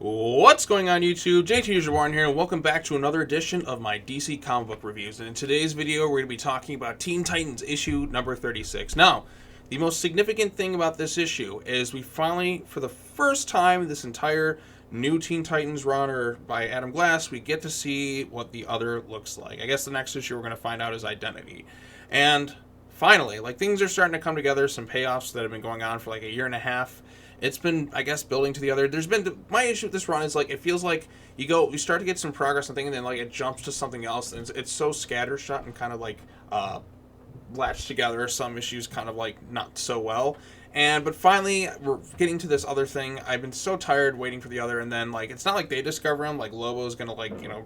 What's going on YouTube? JT here, and welcome back to another edition of my DC comic book reviews. And in today's video, we're going to be talking about Teen Titans issue number 36. Now, the most significant thing about this issue is we finally, for the first time in this entire new Teen Titans run by Adam Glass, we get to see what the other looks like. I guess the next issue we're going to find out is identity. And finally, things are starting to come together, some payoffs that have been going on for like a year and a half. It's been, I guess, building to the other. My issue with this run is it feels like you start to get some progress on thing, and then it jumps to something else, and it's so scattershot and kind of latched together. Some issues kind of not so well. But finally, we're getting to this other thing. I've been so tired waiting for the other, and then it's not like they discover him. Lobo's gonna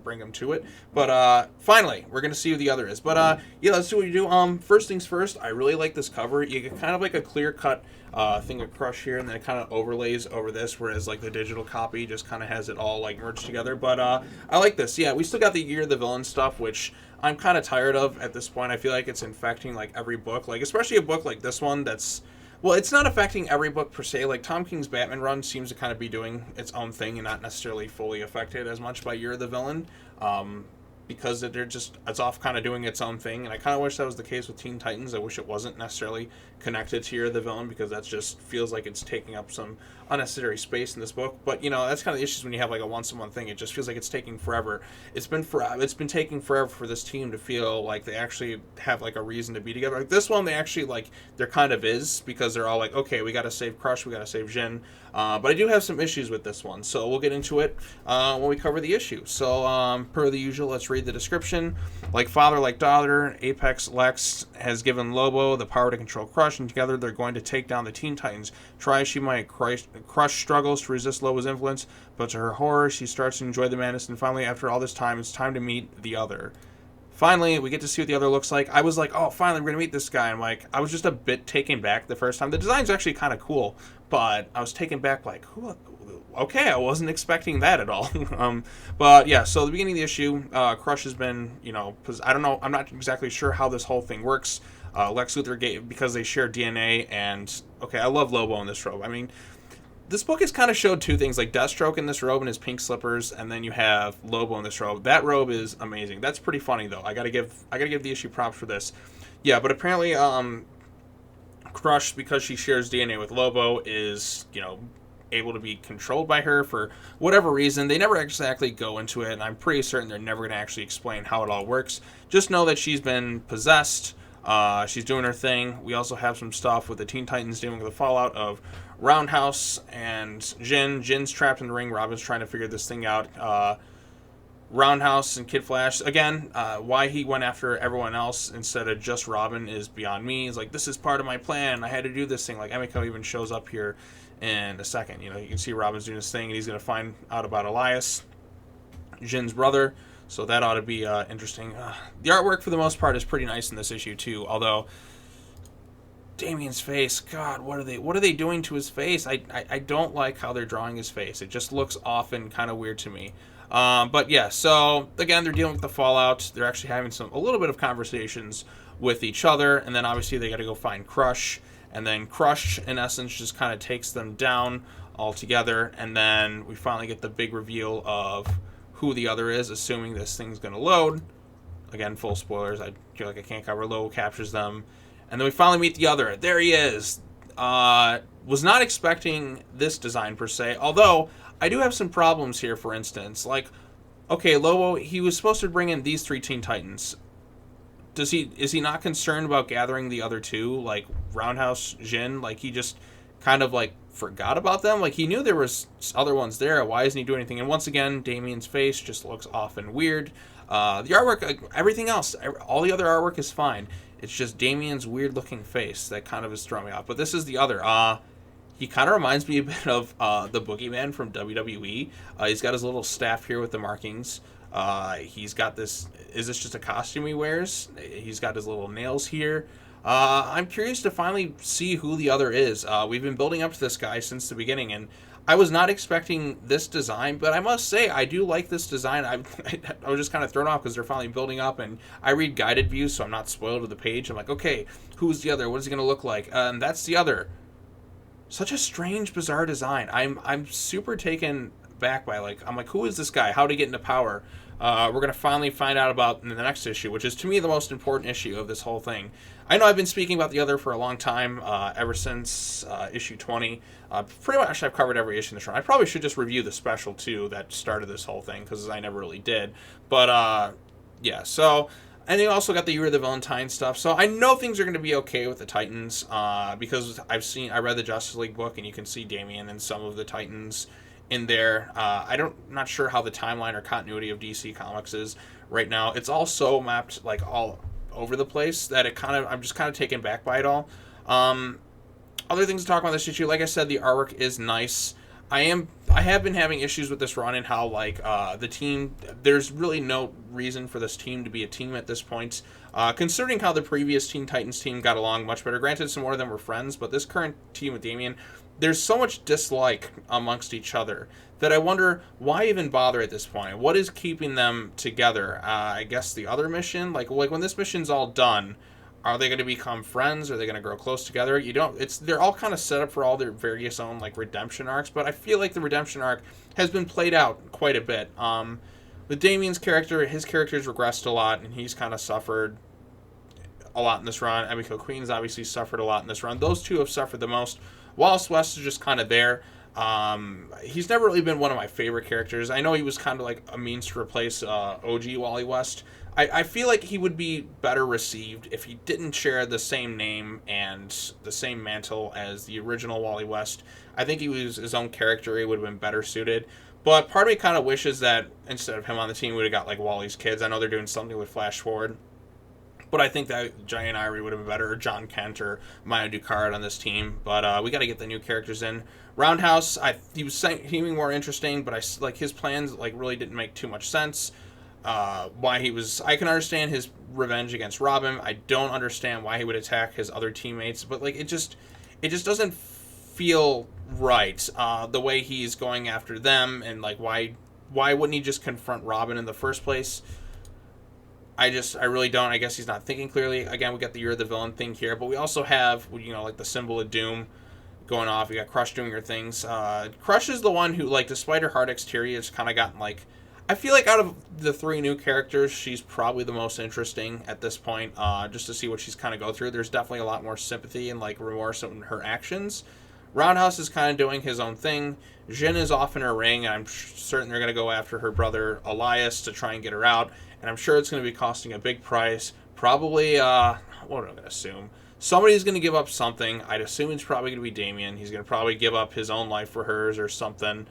bring him to it. But finally, we're gonna see who the other is. But yeah, let's see what you do. First things first. I really like this cover. You get kind of a clear cut thing of Crush here, and then it kind of overlays over this, whereas the digital copy just kind of has it all merged together. But I like this. Yeah, we still got the Year of the Villain stuff, which I'm kind of tired of at this point. I feel like it's infecting every book, especially a book like this one that's. Well, it's not affecting every book per se. Tom King's Batman run seems to kind of be doing its own thing and not necessarily fully affected as much by Year of the Villain. Because it's off kind of doing its own thing. And I kind of wish that was the case with Teen Titans. I wish it wasn't necessarily connected to Year of the Villain, because that just feels like it's taking up some unnecessary space in this book. But, that's kind of the issues when you have a once-a-month thing. It just feels like it's taking forever. It's been taking forever for this team to feel like they actually have a reason to be together. This one, they actually there kind of is, because they're all okay, we got to save Crush, we got to save Jin. But I do have some issues with this one, so we'll get into it when we cover the issue. So, per the usual, let's read the description. Like father, like daughter, Apex Lex has given Lobo the power to control Crush, and together they're going to take down the Teen Titans. Try as she might, Crush struggles to resist Lobo's influence, but to her horror, she starts to enjoy the madness, and finally, after all this time, it's time to meet the other. Finally, we get to see what the other looks like. I was oh, finally, we're going to meet this guy. And I was just a bit taken back the first time. The design's actually kind of cool, but I was taken back who? Okay, I wasn't expecting that at all. But yeah, so the beginning of the issue, Crush has been, I don't know, I'm not exactly sure how this whole thing works. Lex Luthor because they share DNA, and okay, I love Lobo in this robe. I mean, this book has kind of showed two things, Deathstroke in this robe and his pink slippers, and then you have Lobo in this robe. That robe is amazing. That's pretty funny though. I gotta give the issue props for this. Yeah, but apparently, Crush, because she shares DNA with Lobo, is able to be controlled by her for whatever reason. They never exactly go into it, and I'm pretty certain they're never going to actually explain how it all works. Just know that she's been possessed. She's doing her thing. We also have some stuff with the Teen Titans dealing with the fallout of Roundhouse and Jin. Jin's trapped in the ring. Robin's trying to figure this thing out. Roundhouse and Kid Flash, again, why he went after everyone else instead of just Robin is beyond me. He's this is part of my plan. I had to do this thing. Emiko even shows up here in a second. You can see Robin's doing this thing, and he's going to find out about Elias, Jin's brother. So that ought to be interesting. The artwork, for the most part, is pretty nice in this issue, too. Although, Damian's face, God, what are they doing to his face? I don't like how they're drawing his face. It just looks off and kind of weird to me. But yeah, so again, they're dealing with the fallout. They're actually having a little bit of conversations with each other, and then obviously they got to go find Crush, and then Crush, in essence, just kind of takes them down altogether, and then we finally get the big reveal of who the other is, assuming this thing's going to load. Again, full spoilers. I feel like I can't cover. Lobo captures them, and then we finally meet the other. There he is. Was not expecting this design per se, although I do have some problems here. For instance, okay, Lobo, he was supposed to bring in these three Teen Titans. Is he not concerned about gathering the other two, Roundhouse, Jin? He just kind of forgot about them. He knew there was other ones there. Why isn't he doing anything? And once again, Damian's face just looks off and weird. The artwork, everything else, all the other artwork is fine. It's just Damian's weird looking face that kind of is throwing me off. But this is the other. He kind of reminds me a bit of the Boogeyman from WWE. He's got his little staff here with the markings. He's got this. Is this just a costume he wears? He's got his little nails here. I'm curious to finally see who the other is. We've been building up to this guy since the beginning, and I was not expecting this design, but I must say I do like this design. I was just kind of thrown off because they're finally building up, and I read guided views, so I'm not spoiled with the page. I'm okay, who's the other? What is he going to look like? And that's the other. Such a strange, bizarre design. I'm super taken back by, like, I'm like, who is this guy? How did he get into power? We're going to finally find out about in the next issue, which is, to me, the most important issue of this whole thing. I know I've been speaking about the other for a long time, ever since issue 20. Pretty much I've covered every issue in this run. I probably should just review the special, too, that started this whole thing, because I never really did. But, yeah, so... And they also got the Year of the Valentine stuff. So I know things are going to be okay with the Titans, because I read the Justice League book, and you can see Damian and some of the Titans in there. Not sure how the timeline or continuity of DC Comics is right now. It's all so mapped, like, all over the place that I'm just kind of taken back by it all. Other things to talk about this issue, like I said, the artwork is nice. I have been having issues with this run and how, like, the team, there's really no reason for this team to be a team at this point. Considering how the previous Teen Titans team got along much better. Granted, some more of them were friends, but this current team with Damian, there's so much dislike amongst each other that I wonder, why even bother at this point? What is keeping them together? I guess the other mission? Like when this mission's all done, are they going to become friends? Are they going to grow close together? They're all kind of set up for all their various own, like, redemption arcs, but I feel like the redemption arc has been played out quite a bit. With Damian's character, his character's regressed a lot, and he's kind of suffered a lot in this run. Emiko Queen's obviously suffered a lot in this run. Those two have suffered the most. Wallace West is just kind of there. He's never really been one of my favorite characters. I know he was kind of like a means to replace OG Wally West. I feel like he would be better received if he didn't share the same name and the same mantle as the original Wally West. I think he was his own character. He would have been better suited. But part of me kind of wishes that instead of him on the team, we would have got, like, Wally's kids. I know they're doing something with Flash Forward, but I think that Giant Irie would have been better, or John Kent or Maya Ducard on this team. But we got to get the new characters in. Roundhouse, he was seeming more interesting, but his plans, like, really didn't make too much sense. I can understand his revenge against Robin. I don't understand why he would attack his other teammates, but, like, it just doesn't feel right, the way he's going after them, and, like, why wouldn't he just confront Robin in the first place? I really don't. I guess he's not thinking clearly. Again, we got the Year of the Villain thing here, but we also have, like, the symbol of doom going off. You got Crush doing her things. Crush is the one who, like, despite her hard exterior, has kind of gotten, like, I feel like out of the three new characters, she's probably the most interesting at this point, just to see what she's kind of go through. There's definitely a lot more sympathy and, like, remorse in her actions. Roundhouse is kind of doing his own thing. Jin is off in her ring, and I'm certain they're going to go after her brother Elias to try and get her out, and I'm sure it's going to be costing a big price. Probably, what am I going to assume? Somebody's going to give up something. I'd assume it's probably going to be Damian. He's going to probably give up his own life for hers or something.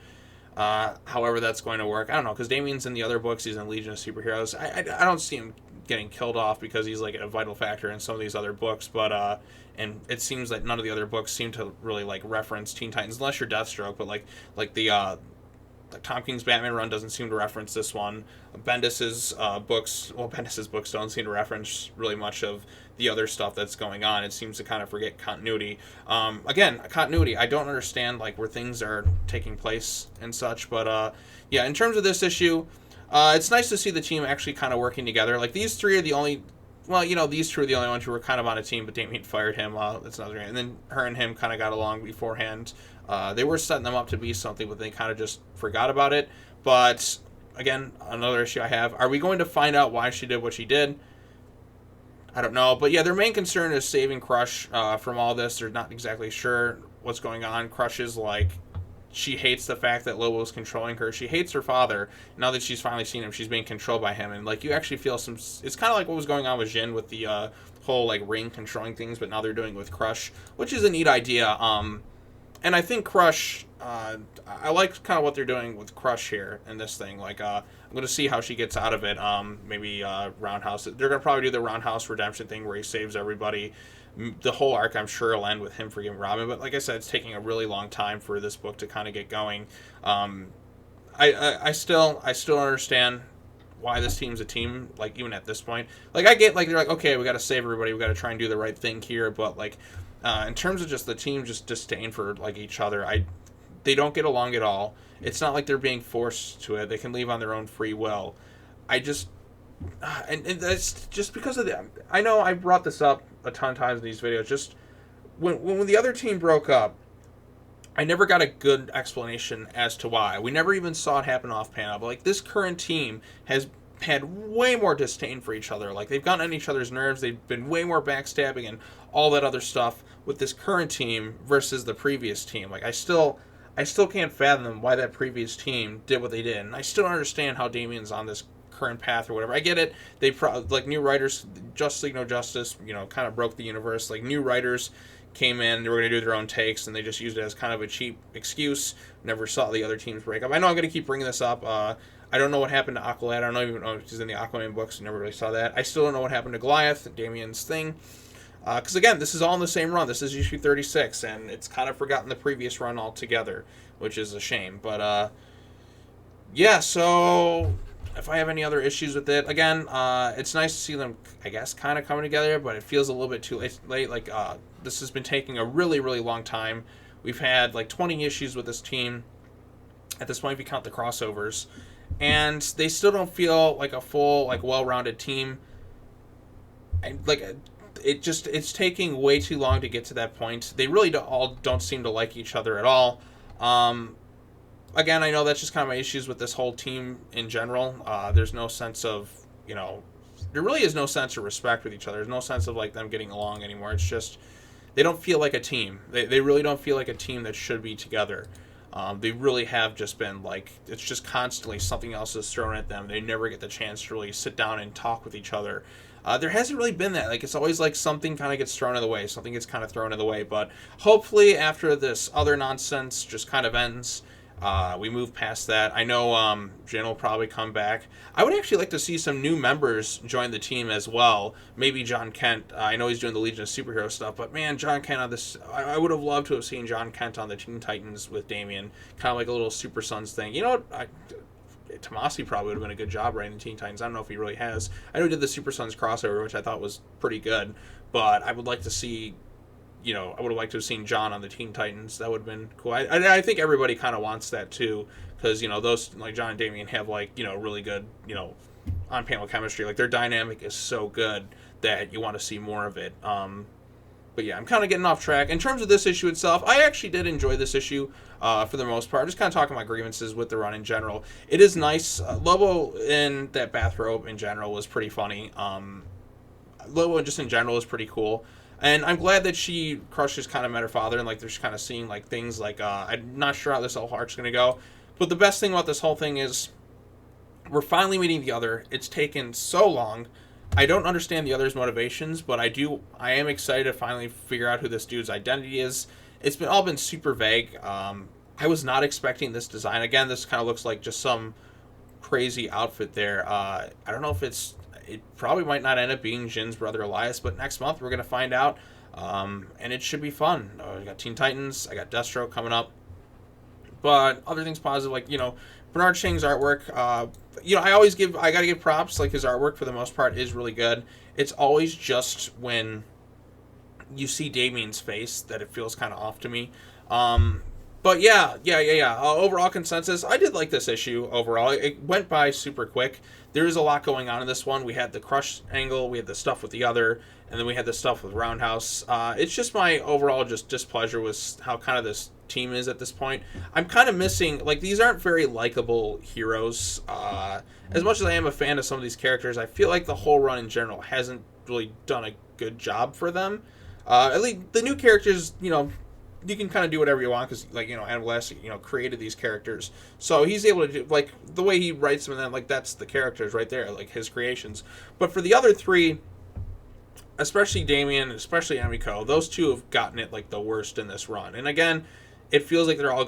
However that's going to work. I don't know, because Damian's in the other books. He's in Legion of Superheroes. I don't see him getting killed off because he's, like, a vital factor in some of these other books, but and it seems like none of the other books seem to really, like, reference Teen Titans, unless you're Deathstroke, but like the Tom King's Batman run doesn't seem to reference this one. Bendis's books don't seem to reference really much of the other stuff that's going on. It seems to kind of forget continuity. Again, continuity, I don't understand, like, where things are taking place and such, but yeah, in terms of this issue, it's nice to see the team actually kind of working together. Like, these three are the only, these two are the only ones who were kind of on a team, but Damian fired him. That's another, and then her and him kind of got along beforehand. They were setting them up to be something, but they kind of just forgot about it. But again, another issue I have: are we going to find out why she did what she did? I don't know, but yeah, their main concern is saving Crush from all this. They're not exactly sure what's going on. Crush is like, she hates the fact that Lobo is controlling her. She hates her father. Now that she's finally seen him, she's being controlled by him. And, like, you actually feel some... It's kind of like what was going on with Jin with the whole, like, ring controlling things, but now they're doing it with Crush, which is a neat idea. And I think Crush... I like kind of what they're doing with Crush here in this thing. Like, I'm going to see how she gets out of it. Maybe Roundhouse... They're going to probably do the Roundhouse redemption thing where he saves everybody. The whole arc, I'm sure, will end with him forgiving Robin, but like I said, it's taking a really long time for this book to kind of get going. I still understand why this team's a team, like, even at this point. Like, I get, like, they're like, okay, we got to save everybody, we got to try and do the right thing here, but, like, in terms of just the team just disdain for, like, each other, they don't get along at all. It's not like they're being forced to it. They can leave on their own free will. And that's just because of the... I know I brought this up a ton of times in these videos. Just when the other team broke up, I never got a good explanation as to why. We never even saw it happen off panel. But like this current team has had way more disdain for each other. Like they've gotten on each other's nerves. They've been way more backstabbing and all that other stuff with this current team versus the previous team. Like I still can't fathom why that previous team did what they did, and I still don't understand how Damien's on this current path or whatever. I get it. They like new writers, Justice League No Justice, kind of broke the universe. Like new writers came in, they were going to do their own takes, and they just used it as kind of a cheap excuse. Never saw the other teams break up. I know I'm going to keep bringing this up. I don't know what happened to Aqualad. I don't even know if she's in the Aquaman books. Never really saw that. I still don't know what happened to Goliath, Damien's thing. Because again, this is all in the same run. This is issue 36, and it's kind of forgotten the previous run altogether, which is a shame. But yeah, so if I have any other issues with it, again, it's nice to see them, I guess, kind of coming together, but it feels a little bit too late. Like, this has been taking a really, really long time. We've had like 20 issues with this team at this point, if you count the crossovers, and they still don't feel like a full, like, well-rounded team. And like, it's taking way too long to get to that point. They really don't seem to like each other at all. Again, I know that's just kind of my issues with this whole team in general. There's no sense of, there really is no sense of respect with each other. There's no sense of like them getting along anymore. It's just, they don't feel like a team. They really don't feel like a team that should be together. They really have just been like, it's just constantly something else is thrown at them. They never get the chance to really sit down and talk with each other. There hasn't really been that. Like, it's always like something kind of gets thrown in the way. Something gets kind of thrown in the way. But hopefully after this other nonsense just kind of ends, we move past that. I know Jin will probably come back. I would actually like to see some new members join the team as well. Maybe John Kent. I know he's doing the Legion of Superhero stuff, but man, John Kent on this, I would have loved to have seen John Kent on the Teen Titans with Damien. Kind of like a little Super Sons thing. You know what? Tomasi probably would have been a good job writing the Teen Titans. I don't know if he really has. I know he did the Super Sons crossover, which I thought was pretty good, but I would like to see, I would have liked to have seen John on the Teen Titans. That would have been cool. I think everybody kind of wants that too, because, those, like John and Damian have, like, really good, on-panel chemistry. Like, their dynamic is so good that you want to see more of it. But yeah, I'm kind of getting off track. In terms of this issue itself, I actually did enjoy this issue for the most part. I'm just kind of talking my grievances with the run in general. It is nice. Lobo in that bathrobe in general was pretty funny. Lobo just in general is pretty cool. And I'm glad that she crushes kind of met her father, and like they're just kind of seeing like things like I'm not sure how this whole arc's gonna go. But the best thing about this whole thing is we're finally meeting the other. It's taken so long. I don't understand the other's motivations, but I am excited to finally figure out who this dude's identity is. It's all been super vague. I was not expecting this design. Again, this kind of looks like just some crazy outfit there. I don't know if it probably might not end up being Jin's brother Elias, but next month we're going to find out, and it should be fun. I got Teen Titans, I got Deathstroke coming up, but other things positive, like, Bernard Chang's artwork, I gotta give props, like his artwork for the most part is really good. It's always just when you see Damien's face that it feels kind of off to me. But yeah. Overall consensus, I did like this issue overall. It went by super quick. There is a lot going on in this one. We had the Crush angle, we had the stuff with the other, and then we had the stuff with Roundhouse. It's just my overall just displeasure with how kind of this team is at this point. I'm kind of missing, like, these aren't very likable heroes. As much as I am a fan of some of these characters, I feel like the whole run in general hasn't really done a good job for them. At least the new characters, you can kind of do whatever you want because, like, Adam Glass, created these characters. So he's able to do, like, the way he writes them, and then, like, that's the characters right there, like, his creations. But for the other three, especially Damien, especially Emiko, those two have gotten it, like, the worst in this run. And again, it feels like everyone's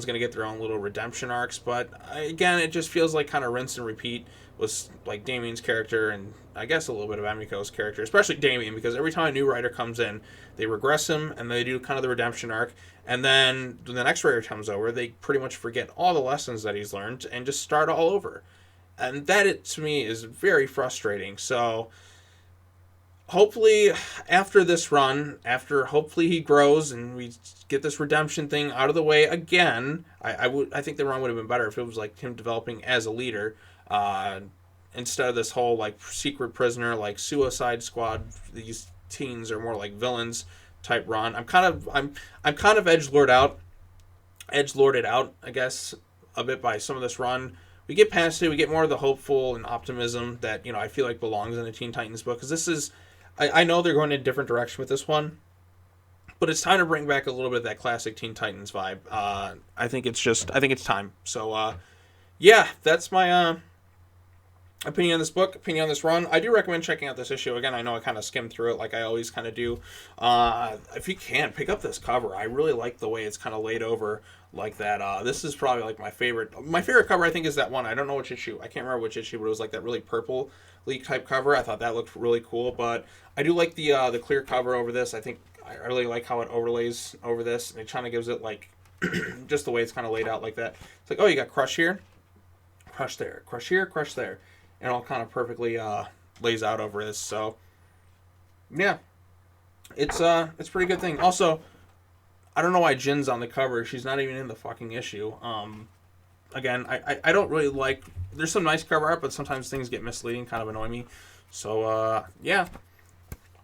going to get their own little redemption arcs, but again, it just feels like kind of rinse and repeat with, like, Damien's character and I guess a little bit of Emiko's character, especially Damien, because every time a new writer comes in, they regress him and they do kind of the redemption arc, and then when the next writer comes over, they pretty much forget all the lessons that he's learned and just start all over. And that, to me, is very frustrating. So hopefully after this run, hopefully he grows and we get this redemption thing out of the way again. I think the run would have been better if it was like him developing as a leader, instead of this whole like secret prisoner, like Suicide Squad. These teens are more like villains type run. I'm kind of edgelord out edgelorded out, I guess, a bit by some of this run. We get past it, we get more of the hopeful and optimism that, you know, I feel like belongs in a Teen Titans book. Because this is, I know they're going in a different direction with this one, but it's time to bring back a little bit of that classic Teen Titans vibe. I think it's time. So, yeah, that's my opinion on this book, opinion on this run. I do recommend checking out this issue. Again, I know I kind of skimmed through it like I always kind of do. If you can, pick up this cover. I really like the way it's kind of laid over like that. This is probably like my favorite. My favorite cover, I think, is that one. I don't know which issue. I can't remember which issue, but it was like that really purple leak type cover. I thought that looked really cool. But I do like the clear cover over this. I think I really like how it overlays over this. And it kind of gives it like just the way it's kind of laid out like that. It's like, oh, you got Crush here, Crush there, Crush here, Crush there. And all kind of perfectly lays out over this. So, yeah, it's a pretty good thing. Also, I don't know why Jin's on the cover. She's not even in the fucking issue. Again, I don't really like. There's some nice cover art, but sometimes things get misleading, kind of annoy me. So, yeah.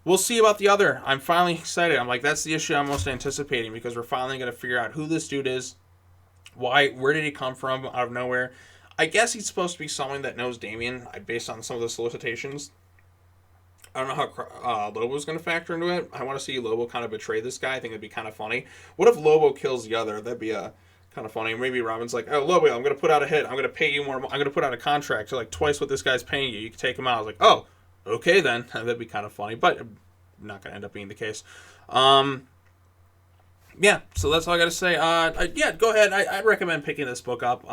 We'll see about the other. I'm finally excited. I'm like, that's the issue I'm most anticipating because we're finally going to figure out who this dude is. Where did he come from out of nowhere? I guess he's supposed to be someone that knows Damien, based on some of the solicitations. I don't know how Lobo's going to factor into it. I want to see Lobo kind of betray this guy. I think it'd be kind of funny. What if Lobo kills the other? That'd be kind of funny. Maybe Robin's like, oh, Lobo, I'm going to put out a hit. I'm going to pay you more. I'm going to put out a contract to like twice what this guy's paying you. You can take him out. I was like, oh, okay then. That'd be kind of funny, but not going to end up being the case. Yeah, so that's all I got to say. Yeah, go ahead. I'd recommend picking this book up.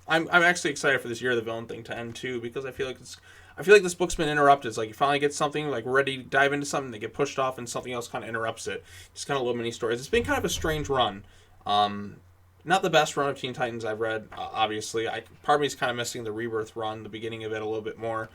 I'm actually excited for this Year of the Villain thing to end too because I feel like this book's been interrupted. It's like you finally get something like ready to dive into something, they get pushed off, and something else kind of interrupts it. Just kind of little mini stories. It's been kind of a strange run. Not the best run of Teen Titans I've read. Obviously, part of me is kind of missing the Rebirth run, the beginning of it a little bit more.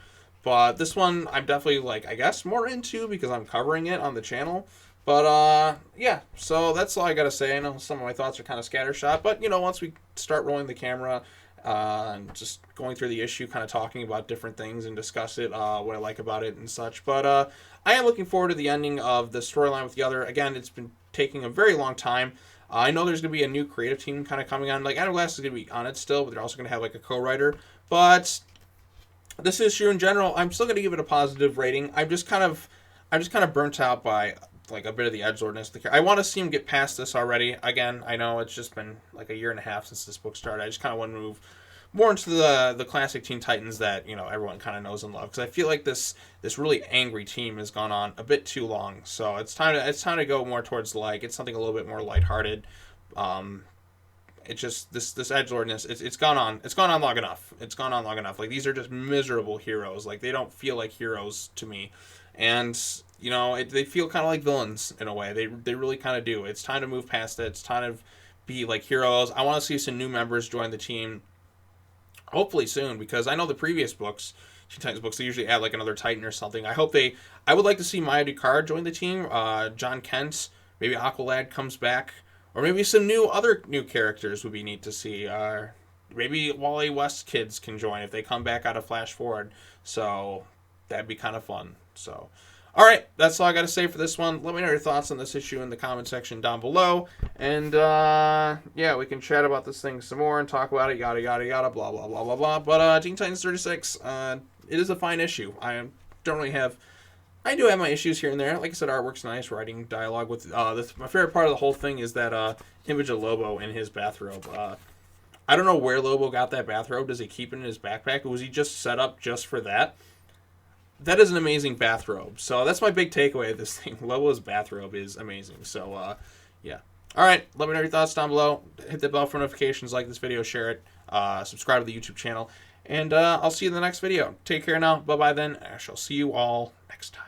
But this one I'm definitely like I guess more into because I'm covering it on the channel. But yeah, so that's all I gotta say. I know some of my thoughts are kind of scattershot, but you know, once we start rolling the camera. And just going through the issue, kind of talking about different things and discuss it, what I like about it and such. But I am looking forward to the ending of the storyline with the other. Again, it's been taking a very long time. I know there's going to be a new creative team kind of coming on. Like, Adam Glass is going to be on it still, but they're also going to have like a co-writer. But this issue in general, I'm still going to give it a positive rating. I'm just kind of burnt out by like a bit of the edgelordness. I want to see him get past this already. Again, I know it's just been like a year and a half since this book started. I just kind of want to move more into the classic Teen Titans that, you know, everyone kind of knows and loves. Because I feel like this really angry team has gone on a bit too long. So it's time to go more towards like it's something a little bit more lighthearted. It just this edgelordness it's gone on long enough. It's gone on long enough. Like these are just miserable heroes. Like they don't feel like heroes to me, and you know they feel kind of like villains in a way. They really kind of do. It's time to move past it. It's time to be like heroes. I want to see some new members join the team. Hopefully soon, because I know the previous books, Teen Titans books, they usually add like another Titan or something. I would like to see Maya Ducard join the team. John Kent, maybe Aqualad comes back. Or maybe some other new characters would be neat to see. Maybe Wally West kids can join if they come back out of Flash Forward. So that'd be kind of fun. So, all right, that's all I got to say for this one. Let me know your thoughts on this issue in the comment section down below. And yeah, we can chat about this thing some more and talk about it. Yada yada yada. Blah blah blah blah blah. But Teen Titans 36, it is a fine issue. I do have my issues here and there. Like I said, artwork's nice. Writing dialogue with my favorite part of the whole thing is that image of Lobo in his bathrobe. I don't know where Lobo got that bathrobe. Does he keep it in his backpack? Or was he just set up just for that? That is an amazing bathrobe. So that's my big takeaway of this thing. Lobo's bathrobe is amazing. So yeah. All right. Let me know your thoughts down below. Hit the bell for notifications. Like this video. Share it. Subscribe to the YouTube channel. And I'll see you in the next video. Take care now. Bye-bye then. I shall see you all next time.